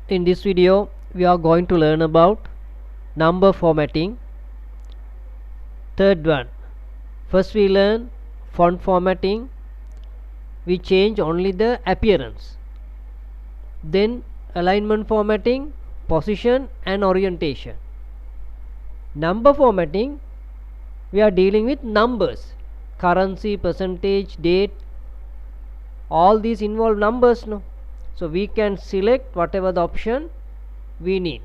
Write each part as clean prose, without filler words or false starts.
In this video we are going to learn about number formatting. Third one, first we learn font formatting. We change only the appearance. Then alignment formatting, position and orientation. Number formatting, we are dealing with numbers, currency, percentage, date, all these involve numbers, no? So we can select whatever the option we need.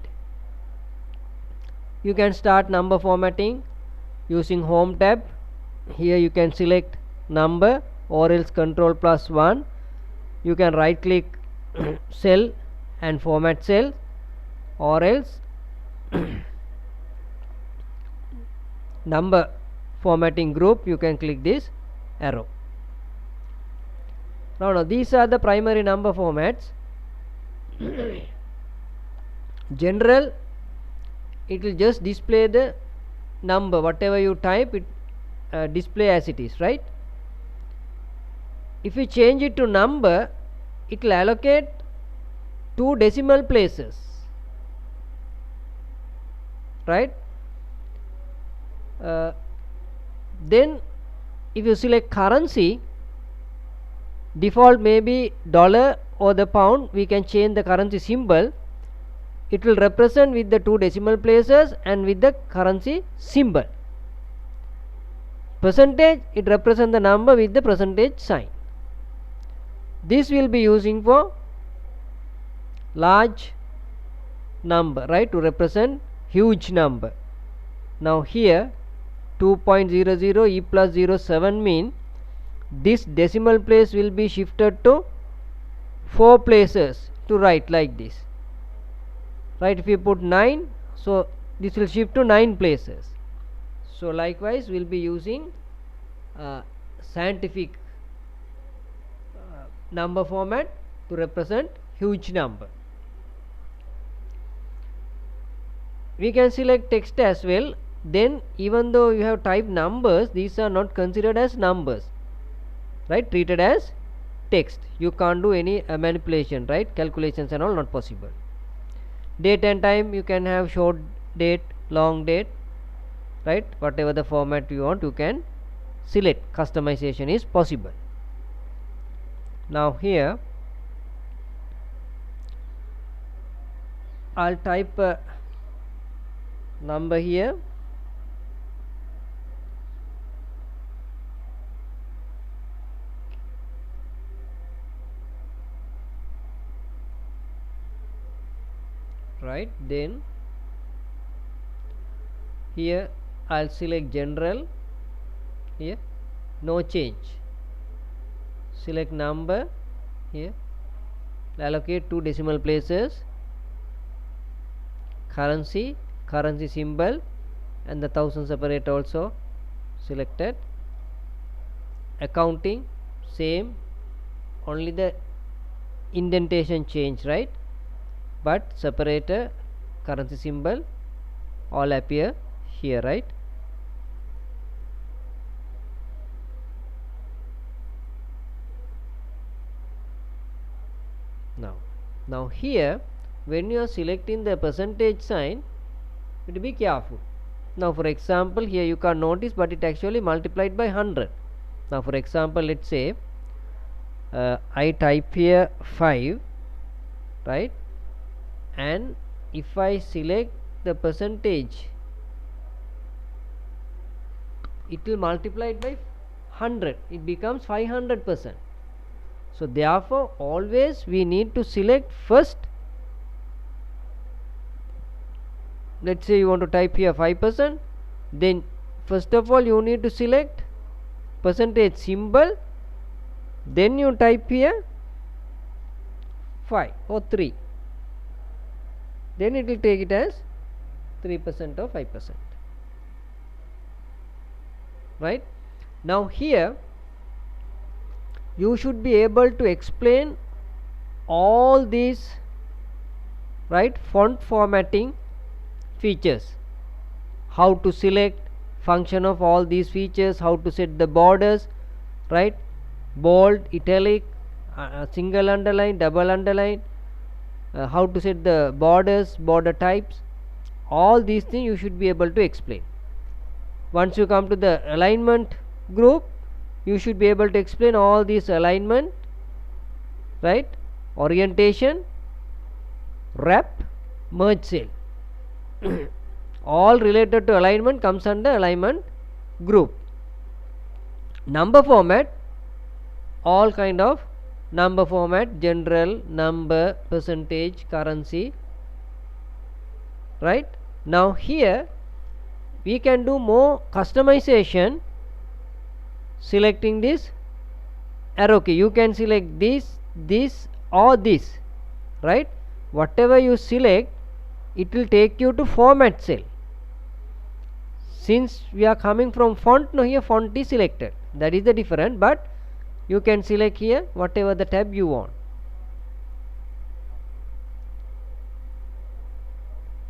You can start number formatting using home tab. Here you can select number or else control +1. You can right click cell and format cell, or else number formatting group, you can click this arrow. Now these are the primary number formats. General, it will just display the number, whatever you type it display as it is, right? If you change it to number, it will allocate 2 decimal places, right? Then if you select currency, default may be dollar or the pound. We can change the currency symbol. It will represent with the 2 decimal places and with the currency symbol. Percentage, it represents the number with the percentage sign. This will be using for large number, right, to represent huge number. Now here 2.00 e plus 07 mean this decimal place will be shifted to 4 places to write like this, right? If you put 9, so this will shift to 9 places. So likewise we will be using scientific number format to represent huge number. We can select text as well. Then even though you have typed numbers, these are not considered as numbers, right? Treated as text. You can't do any manipulation, right? Calculations and all not possible. Date and time, you can have short date, long date, right? Whatever the format you want, you can select. Customization is possible. Now here I'll type a number here. Right, then here I'll select general. Here no change. Select number. Here allocate 2 decimal places. Currency, currency symbol and the thousand separate also selected. Accounting, same, only the indentation change, right? But separator, currency symbol all appear here, right? Now here when you are selecting the percentage sign, you have to be careful. Now for example here you can notice, but it actually multiplied by 100. Now for example, let's say I type here 5, right? And if I select the percentage, it will multiply it by 100. It becomes 500%. So therefore always we need to select first. Let's say you want to type here 5%, then first of all you need to select percentage symbol, then you type here 5 or 3, then it will take it as 3% or 5%, right? Now here you should be able to explain all these, right, font formatting features, how to select, function of all these features, how to set the borders, right? Bold, italic, single underline, double underline, how to set the borders, border types, all these things you should be able to explain. Once you come to the alignment group, you should be able to explain all these alignment, right, orientation, wrap, merge cell. All related to alignment comes under alignment group. Number format, all kind of number format, general, number, percentage, currency, right. Now here we can do more customization, selecting this arrow key. You can select this, this or this, right. Whatever you select, it will take you to format cell. Since we are coming from font, now here font is selected, that is the difference, but you can select here whatever the tab you want,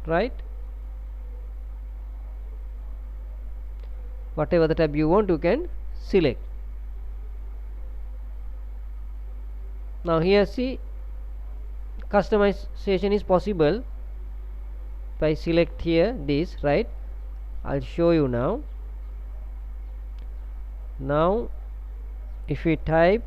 right. Whatever the tab you want, you can select. Now here see, customization is possible by select here this, right. I'll show you now. Now if we type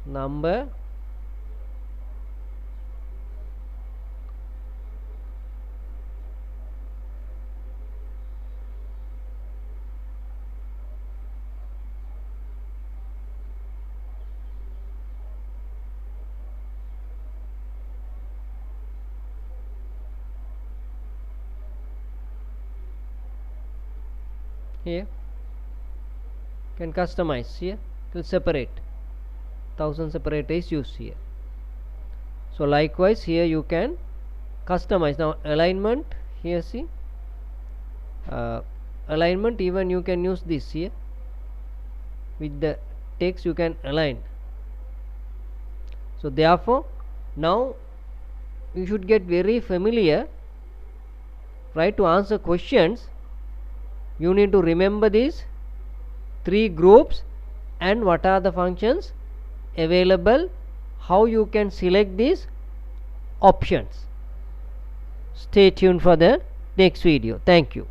number, here can customize, here it will separate, 1000 separator is used here. So likewise here you can customize. Now alignment, here see, alignment, even you can use this here with the text, you can align. So therefore now you should get very familiar, right. To answer questions, you need to remember these 3 groups and what are the functions available, how you can select these options. Stay tuned for the next video. Thank you.